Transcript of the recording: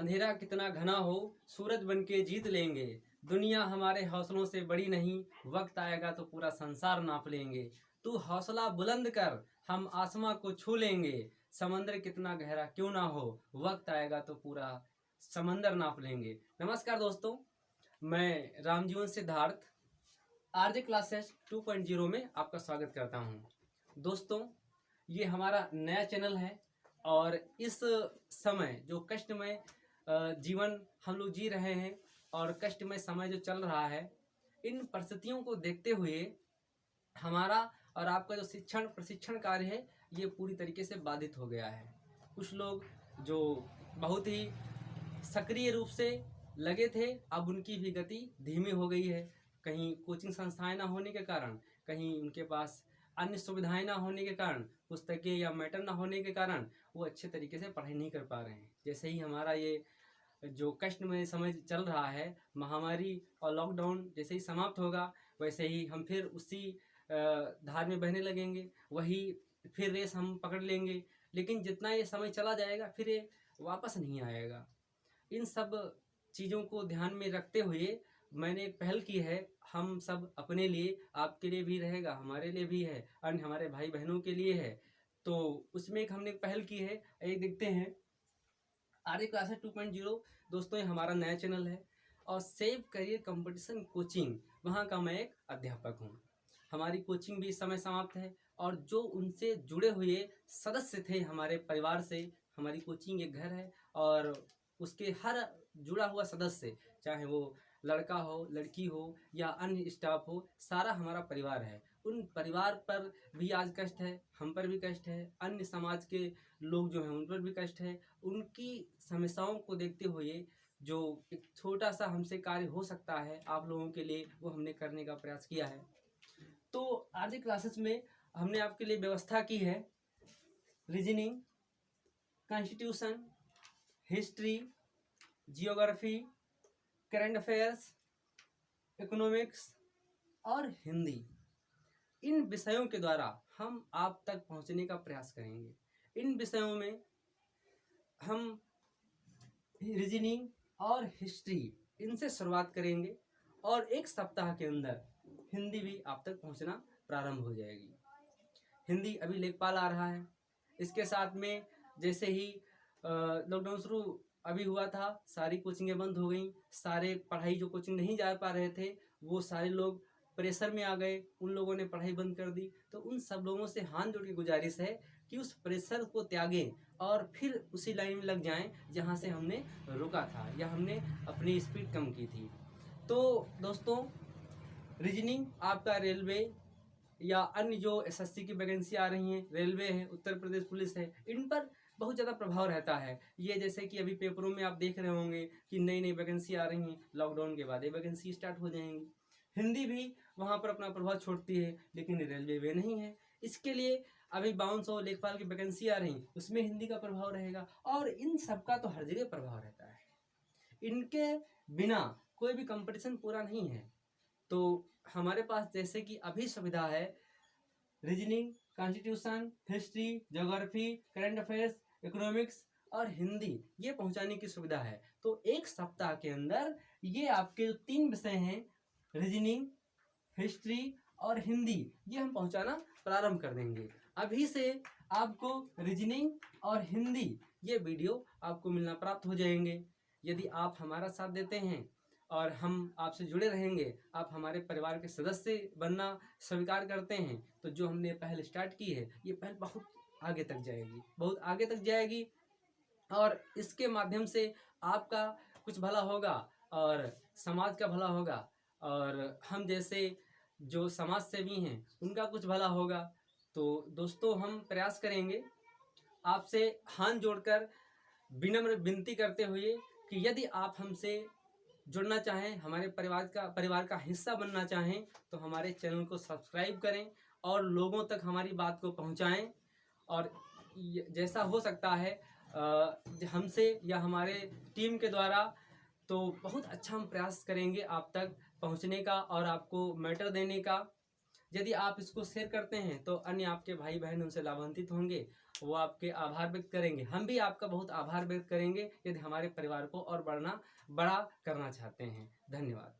अंधेरा कितना घना हो, सूरज बनके जीत लेंगे। दुनिया हमारे हौसलों से बड़ी नहीं, वक्त आएगा तो पूरा संसार नाप लेंगे। तू हौसला बुलंद कर, हम आसमां को छू लेंगे। समंदर कितना गहरा क्यों ना हो, वक्त आएगा तो पूरा समंदर नाप लेंगे। नमस्कार दोस्तों, मैं रामजीवन सिद्धार्थ आरजे क्लासेस 2.0 में आपका स्वागत करता हूं। दोस्तों, ये हमारा नया चैनल है और इस समय जो कष्टमय जीवन हम लोग जी रहे हैं और कष्टमय समय जो चल रहा है, इन परिस्थितियों को देखते हुए हमारा और आपका जो प्रशिक्षण कार्य है, ये पूरी तरीके से बाधित हो गया है। कुछ लोग जो बहुत ही सक्रिय रूप से लगे थे, अब उनकी भी गति धीमी हो गई है। कहीं कोचिंग संस्थाएं ना होने के कारण, कहीं उनके पास अन्य सुविधाएं ना होने के कारण, पुस्तकें या मैटर ना होने के कारण वो अच्छे तरीके से पढ़ाई नहीं कर पा रहे हैं। जैसे ही हमारा ये जो कष्टमय समय चल रहा है, महामारी और लॉकडाउन जैसे ही समाप्त होगा, वैसे ही हम फिर उसी धार में बहने लगेंगे, वही फिर रेस हम पकड़ लेंगे। लेकिन जितना ये समय चला जाएगा, फिर ये वापस नहीं आएगा। इन सब चीज़ों को ध्यान में रखते हुए मैंने एक पहल की है। हम सब अपने लिए, आपके लिए भी रहेगा, हमारे लिए भी है, अन्य हमारे भाई बहनों के लिए है। तो उसमें एक हमने पहल की है, एक देखते हैं। आरजे क्लासेस 2.0 दोस्तों, ये हमारा नया चैनल है और सेव करियर कंपटीशन कोचिंग, वहाँ का मैं एक अध्यापक हूँ। हमारी कोचिंग भी इस समय समाप्त है और जो उनसे जुड़े हुए सदस्य थे हमारे परिवार से, हमारी कोचिंग एक घर है और उसके हर जुड़ा हुआ सदस्य, चाहे वो लड़का हो, लड़की हो या अन्य स्टाफ हो, सारा हमारा परिवार है। उन परिवार पर भी आज कष्ट है, हम पर भी कष्ट है, अन्य समाज के लोग जो हैं उन पर भी कष्ट है। उनकी समस्याओं को देखते हुए जो एक छोटा सा हमसे कार्य हो सकता है आप लोगों के लिए, वो हमने करने का प्रयास किया है। तो आज की क्लासेस में हमने आपके लिए व्यवस्था की है reasoning, constitution, history, geography, current affairs, economics और हिंदी। इन विषयों के द्वारा हम आप तक पहुंचने का प्रयास करेंगे। इन विषयों में हम रीजनिंग और हिस्ट्री, इनसे शुरुआत करेंगे और एक सप्ताह के अंदर हिंदी भी आप तक पहुंचना प्रारंभ हो जाएगी। हिंदी अभी लेखपाल आ रहा है। इसके साथ में जैसे ही लॉकडाउन शुरू अभी हुआ था, सारी कोचिंगें बंद हो गई। सारे पढ़ाई जो कोचिंग नहीं जा पा रहे थे, वो सारे लोग प्रेशर में आ गए, उन लोगों ने पढ़ाई बंद कर दी। तो उन सब लोगों से हाथ जोड़ के गुजारिश है कि उस प्रेशर को त्यागें और फिर उसी लाइन में लग जाएं जहां से हमने रुका था या हमने अपनी स्पीड कम की थी। तो दोस्तों, रीजनिंग आपका रेलवे या अन्य जो एसएससी की वैकेंसी आ रही हैं, रेलवे है, उत्तर प्रदेश पुलिस है, इन पर बहुत ज़्यादा प्रभाव रहता है। ये जैसे कि अभी पेपरों में आप देख रहे होंगे कि नई नई वैकेंसी आ रही हैं, लॉकडाउन के बाद ये वैकेंसी स्टार्ट हो जाएंगी। हिंदी भी वहाँ पर अपना प्रभाव छोड़ती है, लेकिन रेलवे वे नहीं है। इसके लिए अभी 5200 लेखपाल की वैकेंसी आ रही, उसमें हिंदी का प्रभाव रहेगा और इन सबका तो हर जगह प्रभाव रहता है। इनके बिना कोई भी कंपटीशन पूरा नहीं है। तो हमारे पास जैसे कि अभी सुविधा है reasoning, constitution, history, geography, current affairs, economics और हिंदी, ये पहुंचाने की सुविधा है। तो एक सप्ताह के अंदर ये आपके जो 3 विषय हैं, रीजनिंग, हिस्ट्री और हिंदी, ये हम पहुंचाना प्रारंभ कर देंगे। अभी से आपको रीजनिंग और हिंदी ये वीडियो आपको मिलना प्राप्त हो जाएंगे। यदि आप हमारा साथ देते हैं और हम आपसे जुड़े रहेंगे, आप हमारे परिवार के सदस्य बनना स्वीकार करते हैं, तो जो हमने पहल स्टार्ट की है, ये पहल बहुत आगे तक जाएगी, बहुत आगे तक जाएगी और इसके माध्यम से आपका कुछ भला होगा और समाज का भला होगा और हम जैसे जो समाज सेवी हैं उनका कुछ भला होगा। तो दोस्तों, हम प्रयास करेंगे आपसे हाथ जोड़कर विनम्र विनती करते हुए कि यदि आप हमसे जुड़ना चाहें, हमारे परिवार का हिस्सा बनना चाहें, तो हमारे चैनल को सब्सक्राइब करें और लोगों तक हमारी बात को पहुंचाएं। और जैसा हो सकता है हमसे या हमारे टीम के द्वारा, तो बहुत अच्छा हम प्रयास करेंगे आप तक पहुंचने का और आपको मैटर देने का। यदि आप इसको शेयर करते हैं तो अन्य आपके भाई बहन उनसे लाभान्वित होंगे, वो आपके आभार व्यक्त करेंगे। हम भी आपका बहुत आभार व्यक्त करेंगे यदि हमारे परिवार को और बड़ा करना चाहते हैं। धन्यवाद।